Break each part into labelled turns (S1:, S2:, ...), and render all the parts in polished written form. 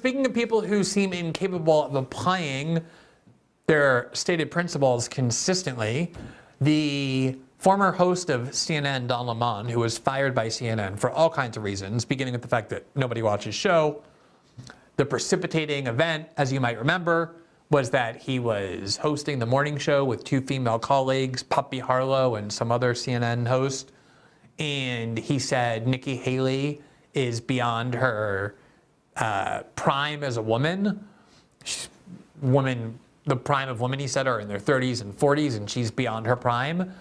S1: speaking of people who seem incapable of applying their stated principles consistently, the former host of CNN, Don Lemon, who was fired by CNN for all kinds of reasons, beginning with the fact that nobody watched his show. The precipitating event, as you might remember, was that he was hosting the morning show with two female colleagues, Poppy Harlow and some other CNN host. And he said Nikki Haley is beyond her prime as a woman. The prime of women, he said, are in their 30s and 40s, and she's beyond her prime.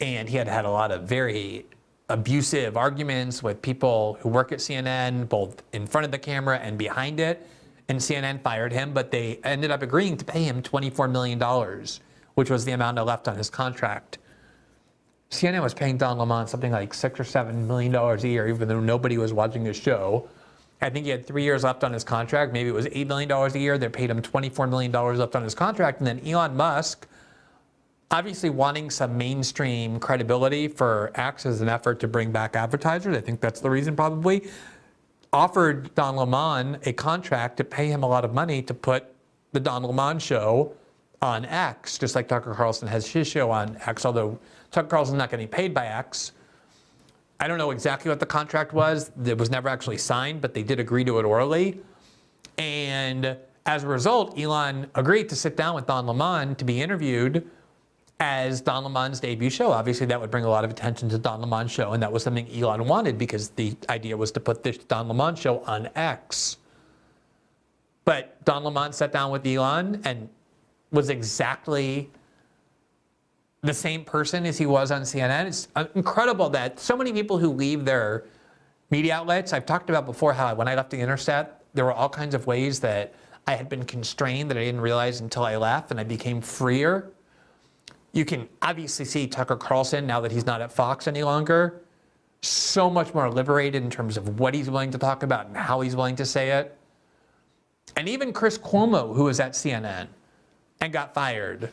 S1: And he had had a lot of very abusive arguments with people who work at CNN, both in front of the camera and behind it. And CNN fired him, but they ended up agreeing to pay him $24 million, which was the amount left on his contract. CNN was paying Don Lemon something like $6 or $7 million a year, even though nobody was watching his show. I think he had 3 years left on his contract. Maybe it was $8 million a year. They paid him $24 million left on his contract. And then Elon Musk, obviously wanting some mainstream credibility for X as an effort to bring back advertisers, I think that's the reason probably, offered Don Lemon a contract to pay him a lot of money to put the Don Lemon show on X, just like Tucker Carlson has his show on X, although Tucker Carlson's not getting paid by X. I don't know exactly what the contract was. It was never actually signed, but they did agree to it orally. And as a result, Elon agreed to sit down with Don Lemon to be interviewed as Don Lemon's debut show. Obviously, that would bring a lot of attention to Don Lemon's show, and that was something Elon wanted because the idea was to put this Don Lemon show on X. But Don Lemon sat down with Elon and was exactly the same person as he was on CNN. It's incredible that so many people who leave their media outlets, I've talked about before how when I left the Intercept, there were all kinds of ways that I had been constrained that I didn't realize until I left, and I became freer. You can obviously see Tucker Carlson, now that he's not at Fox any longer, so much more liberated in terms of what he's willing to talk about and how he's willing to say it. And even Chris Cuomo, who was at CNN and got fired,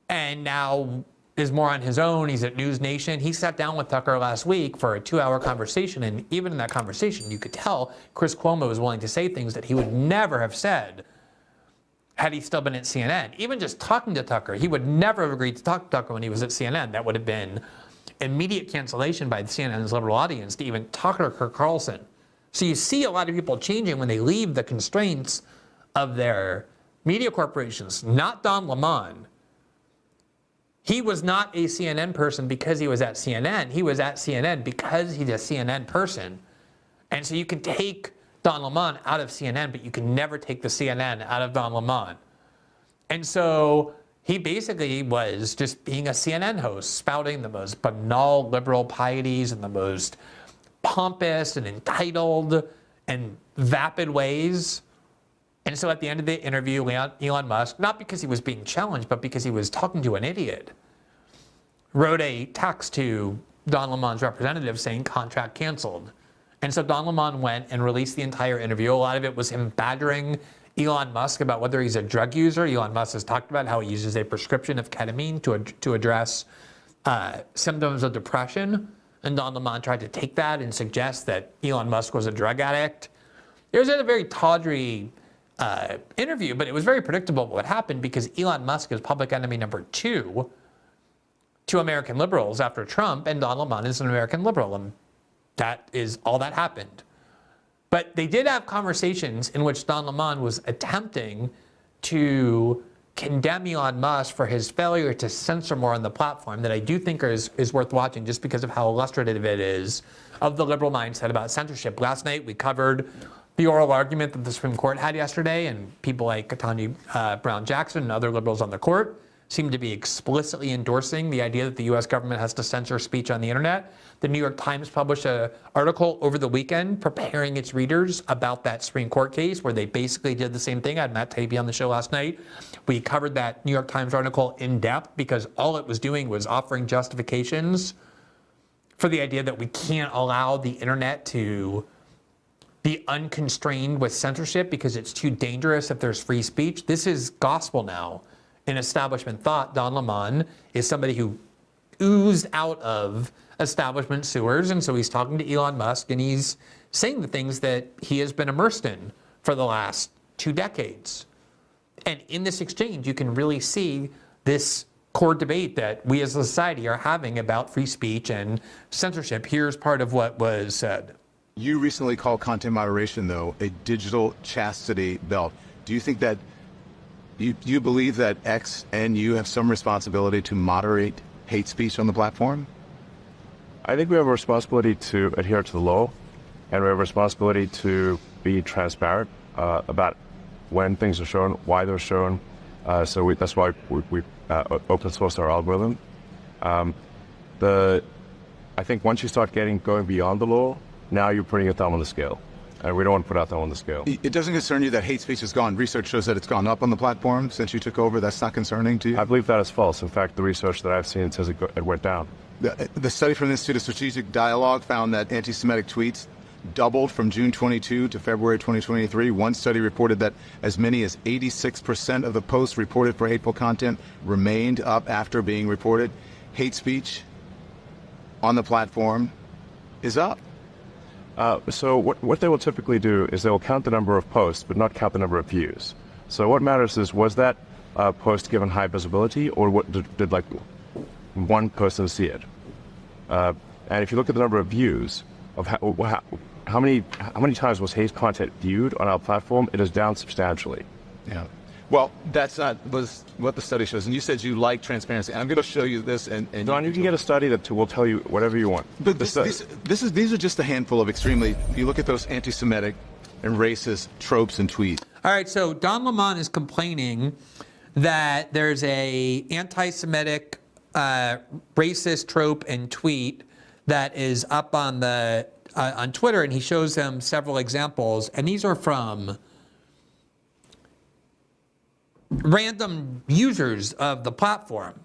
S1: and now is more on his own. He's at News Nation. He sat down with Tucker last week for a 2-hour conversation, and even in that conversation, you could tell Chris Cuomo was willing to say things that he would never have said had he still been at CNN. Even just talking to Tucker, he would never have agreed to talk to Tucker when he was at CNN. That would have been immediate cancellation by CNN's liberal audience to even talk to Tucker Carlson. So you see a lot of people changing when they leave the constraints of their media corporations. Not Don Lemon. He was not a CNN person because he was at CNN. He was at CNN because he's a CNN person. And so you can take Don Lemon out of CNN, but you can never take the CNN out of Don Lemon. And so he basically was just being a CNN host, spouting the most banal liberal pieties in the most pompous and entitled and vapid ways. And so at the end of the interview, Elon Musk, not because he was being challenged, but because he was talking to an idiot, wrote a text to Don Lemon's representative saying contract canceled. And so Don Lemon went and released the entire interview. A lot of it was him badgering Elon Musk about whether he's a drug user. Elon Musk has talked about how he uses a prescription of ketamine to address symptoms of depression. And Don Lemon tried to take that and suggest that Elon Musk was a drug addict. It was a very tawdry interview, but it was very predictable what happened because Elon Musk is public enemy number 2 to American liberals after Trump, and Don Lemon is an American liberal, and that is all that happened. But they did have conversations in which Don Lemon was attempting to condemn Elon Musk for his failure to censor more on the platform that I do think is worth watching just because of how illustrative it is of the liberal mindset about censorship. Last night we covered the oral argument that the Supreme Court had yesterday, and people like Ketanji Brown Jackson and other liberals on the court seem to be explicitly endorsing the idea that the U.S. government has to censor speech on the internet. The New York Times published an article over the weekend preparing its readers about that Supreme Court case where they basically did the same thing. I had Matt Taibbi on the show last night. We covered that New York Times article in depth because all it was doing was offering justifications for the idea that we can't allow the internet to be unconstrained with censorship because it's too dangerous if there's free speech. This is gospel now. In establishment thought, Don Lemon is somebody who oozed out of establishment sewers, and so he's talking to Elon Musk, and he's saying the things that he has been immersed in for the last 2 decades. And in this exchange, you can really see this core debate that we as a society are having about free speech and censorship. Here's part of what was said.
S2: You recently called content moderation, though, a digital chastity belt. Do you think that you believe that X and you have some responsibility to moderate hate speech on the platform?
S3: I think we have a responsibility to adhere to the law, and we have a responsibility to be transparent about when things are shown, why they're shown. That's why we open sourced our algorithm. I think once you start going beyond the law, now you're putting your thumb on the scale. And we don't want to put our thumb on the scale.
S2: It doesn't concern you that hate speech has gone. Research shows that it's gone up on the platform since you took over. That's not concerning to you?
S3: I believe that is false. In fact, the research that I've seen says it went down.
S2: The study from the Institute of Strategic Dialogue found that anti-Semitic tweets doubled from June 22 to February 2023. One study reported that as many as 86% of the posts reported for hateful content remained up after being reported. Hate speech on the platform is up.
S3: So what they will typically do is they will count the number of posts, but not count the number of views. So what matters is, was that post given high visibility, or what did like one person see it? And if you look at the number of views of how many times was hate content viewed on our platform, it is down substantially.
S2: Yeah. Well, that's not what the study shows. And you said you like transparency. I'm going to show you this.
S3: Don, you can get a study that will tell you whatever you want.
S2: But these are just a handful of extremely, if you look at those anti-Semitic and racist tropes and tweets.
S1: All right, so Don Lemon is complaining that there's a anti-Semitic racist trope and tweet that is up on the on Twitter, and he shows them several examples, and these are from random users of the platform.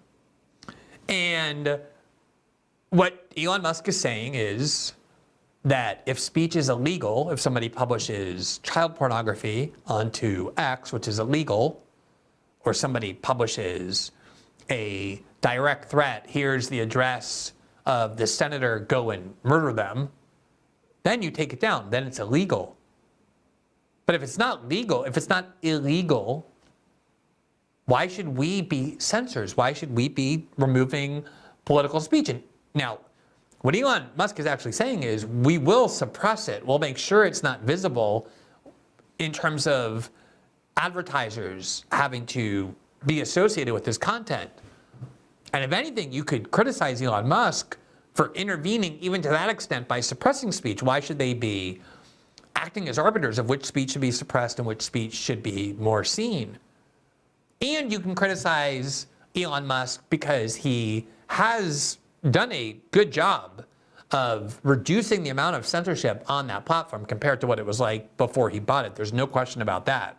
S1: And what Elon Musk is saying is that if speech is illegal, if somebody publishes child pornography onto X, which is illegal, or somebody publishes a direct threat, here's the address of the senator, go and murder them, then you take it down, then it's illegal. But if it's not legal, if it's not illegal, why should we be censors? Why should we be removing political speech? And now, what Elon Musk is actually saying is we will suppress it. We'll make sure it's not visible in terms of advertisers having to be associated with this content. And if anything, you could criticize Elon Musk for intervening even to that extent by suppressing speech. Why should they be acting as arbiters of which speech should be suppressed and which speech should be more seen? And you can criticize Elon Musk because he has done a good job of reducing the amount of censorship on that platform compared to what it was like before he bought it. There's no question about that.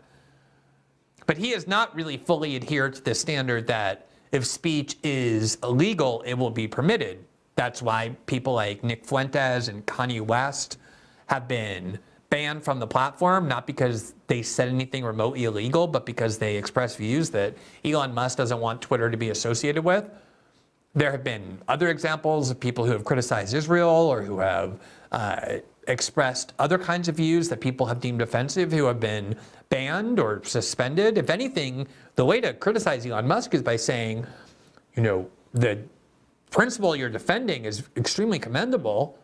S1: But he has not really fully adhered to the standard that if speech is illegal, it will be permitted. That's why people like Nick Fuentes and Kanye West have been banned from the platform, not because they said anything remotely illegal, but because they expressed views that Elon Musk doesn't want Twitter to be associated with. There have been other examples of people who have criticized Israel or who have expressed other kinds of views that people have deemed offensive who have been banned or suspended. If anything, the way to criticize Elon Musk is by saying, the principle you're defending is extremely commendable,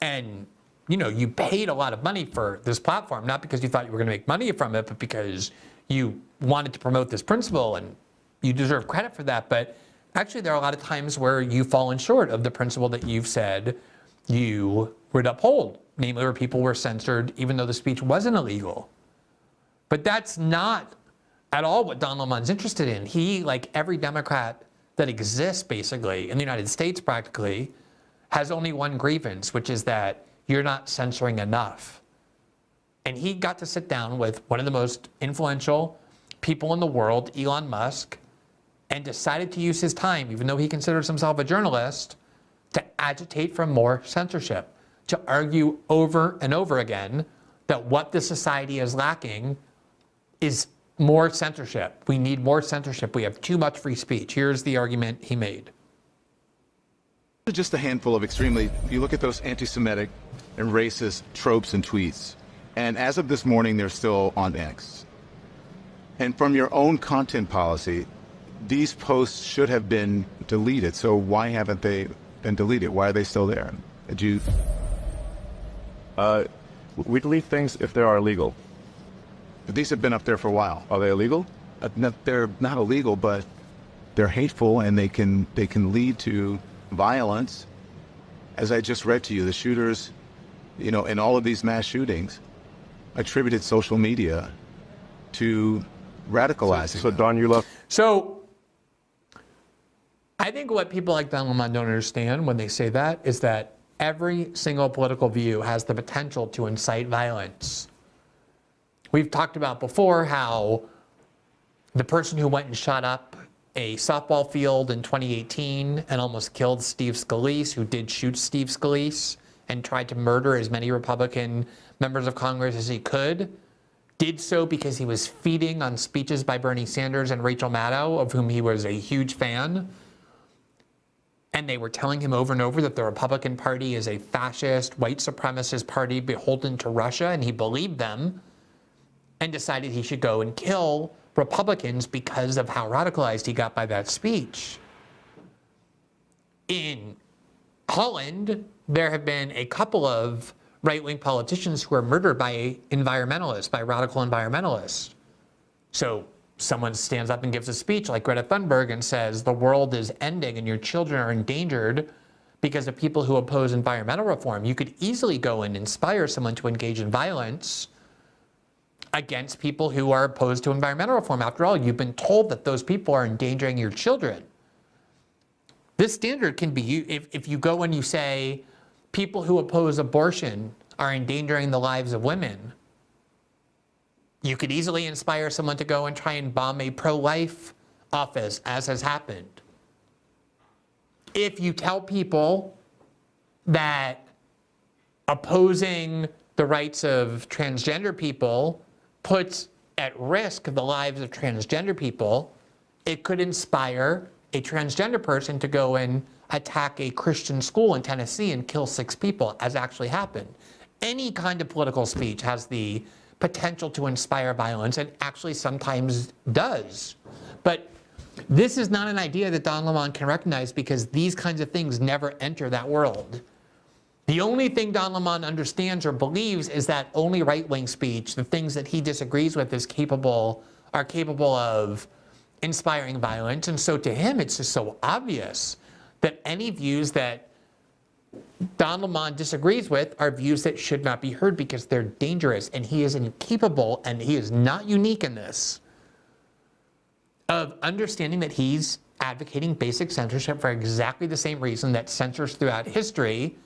S1: and you paid a lot of money for this platform, not because you thought you were going to make money from it, but because you wanted to promote this principle, and you deserve credit for that. But actually, there are a lot of times where you've fallen short of the principle that you've said you would uphold, namely where people were censored even though the speech wasn't illegal. But that's not at all what Don Lemon's interested in. He, like every Democrat that exists basically in the United States practically, has only one grievance, which is that you're not censoring enough. And he got to sit down with one of the most influential people in the world, Elon Musk, and decided to use his time, even though he considers himself a journalist, to agitate for more censorship, to argue over and over again that what the society is lacking is more censorship. We need more censorship. We have too much free speech. Here's the argument he made.
S2: Just a handful of extremely, if you look at those anti-Semitic and racist tropes and tweets. And as of this morning, they're still on X. And from your own content policy, these posts should have been deleted. So why haven't they been deleted? Why are they still there? Did you?
S3: We delete things if they are illegal.
S2: These have been up there for a while.
S3: Are they illegal?
S2: They're not illegal, but they're hateful, and they can lead to violence. As I just read to you, the shooters, in all of these mass shootings, attributed social media to radicalizing.
S3: So Don, you love.
S1: So I think what people like Don Lemon don't understand when they say that is that every single political view has the potential to incite violence. We've talked about before how the person who went and shot up a softball field in 2018 and almost killed Steve Scalise, who did shoot Steve Scalise and tried to murder as many Republican members of Congress as he could, did so because he was feeding on speeches by Bernie Sanders and Rachel Maddow, of whom he was a huge fan. And they were telling him over and over that the Republican Party is a fascist, white supremacist party beholden to Russia, and he believed them and decided he should go and kill Republicans because of how radicalized he got by that speech. In Holland, there have been a couple of right-wing politicians who were murdered by environmentalists, by radical environmentalists. So someone stands up and gives a speech like Greta Thunberg and says, the world is ending and your children are endangered because of people who oppose environmental reform. You could easily go and inspire someone to engage in violence against people who are opposed to environmental reform. After all, you've been told that those people are endangering your children. This standard can be, if you go and you say, people who oppose abortion are endangering the lives of women, you could easily inspire someone to go and try and bomb a pro-life office, as has happened. If you tell people that opposing the rights of transgender people puts at risk the lives of transgender people, it could inspire a transgender person to go and attack a Christian school in Tennessee and kill 6 people, as actually happened. Any kind of political speech has the potential to inspire violence, and actually sometimes does. But this is not an idea that Don Lemon can recognize, because these kinds of things never enter that world. The only thing Don Lemon understands or believes is that only right-wing speech, the things that he disagrees with, are capable of inspiring violence. And so to him, it's just so obvious that any views that Don Lemon disagrees with are views that should not be heard because they're dangerous. And he is incapable, and he is not unique in this, of understanding that he's advocating basic censorship for exactly the same reason that censors throughout history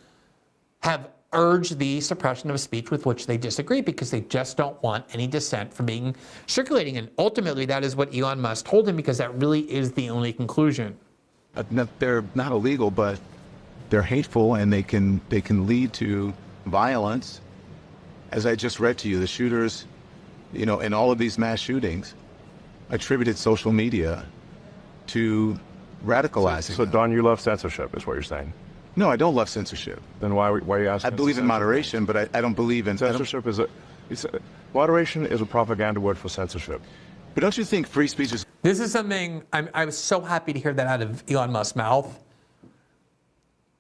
S1: have urged the suppression of speech with which they disagree, because they just don't want any dissent from being circulating. And ultimately, that is what Elon Musk told him, because that really is the only conclusion.
S2: They're not illegal, but they're hateful, and they can lead to violence. As I just read to you, the shooters, in all of these mass shootings, attributed social media to radicalizing.
S3: So Don, you love censorship, is what you're saying?
S2: No, I don't love censorship.
S3: Then why are you asking?
S2: I believe in moderation, but I don't believe in
S3: censorship. Moderation is a propaganda word for censorship.
S2: But don't you think free speech is?
S1: This is something I was so happy to hear that out of Elon Musk's mouth.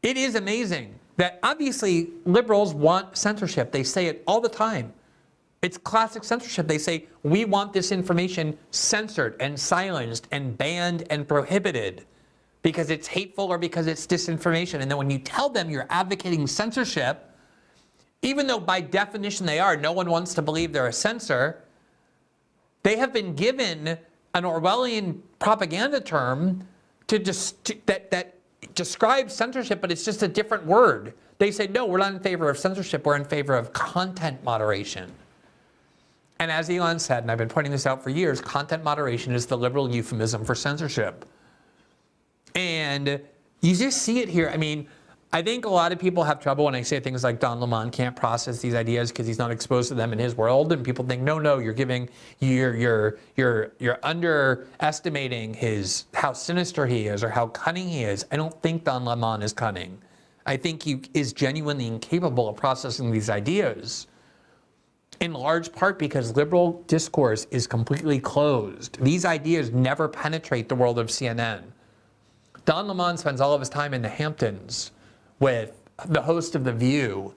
S1: It is amazing that obviously liberals want censorship. They say it all the time. It's classic censorship. They say, we want this information censored and silenced and banned and prohibited because it's hateful or because it's disinformation. And then when you tell them you're advocating censorship, even though by definition they are, no one wants to believe they're a censor, they have been given an Orwellian propaganda term that describes censorship, but it's just a different word. They say, no, we're not in favor of censorship, we're in favor of content moderation. And as Elon said, and I've been pointing this out for years, content moderation is the liberal euphemism for censorship. And you just see it here. I mean, I think a lot of people have trouble when I say things like Don Lemon can't process these ideas because he's not exposed to them in his world, and people think, no, you're underestimating how sinister he is or how cunning he is. I don't think Don Lemon is cunning. I think he is genuinely incapable of processing these ideas. in large part because liberal discourse is completely closed. These ideas never penetrate the world of CNN. Don Lemon spends all of his time in the Hamptons with the host of The View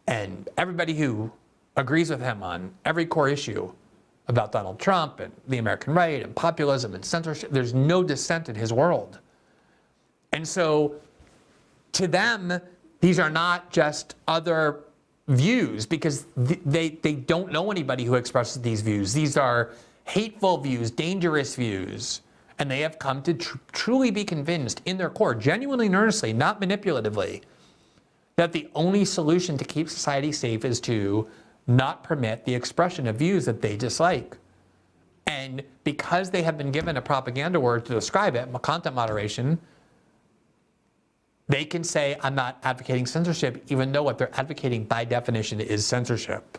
S1: and everybody who agrees with him on every core issue about Donald Trump and the American right and populism and censorship. There's no dissent in his world. And so to them, these are not just other views because they don't know anybody who expresses these views. These are hateful views, dangerous views. And they have come to truly be convinced in their core, genuinely and earnestly, not manipulatively, that the only solution to keep society safe is to not permit the expression of views that they dislike. And because they have been given a propaganda word to describe it, content moderation, they can say, I'm not advocating censorship, even though what they're advocating by definition is censorship.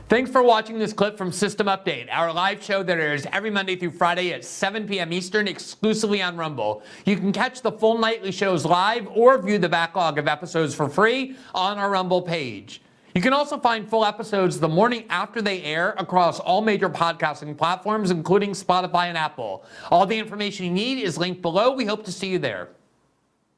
S1: Thanks for watching this clip from System Update, our live show that airs every Monday through Friday at 7 p.m. Eastern exclusively on Rumble. You can catch the full nightly shows live or view the backlog of episodes for free on our Rumble page. You can also find full episodes the morning after they air across all major podcasting platforms, including Spotify and Apple. All the information you need is linked below. We hope to see you there.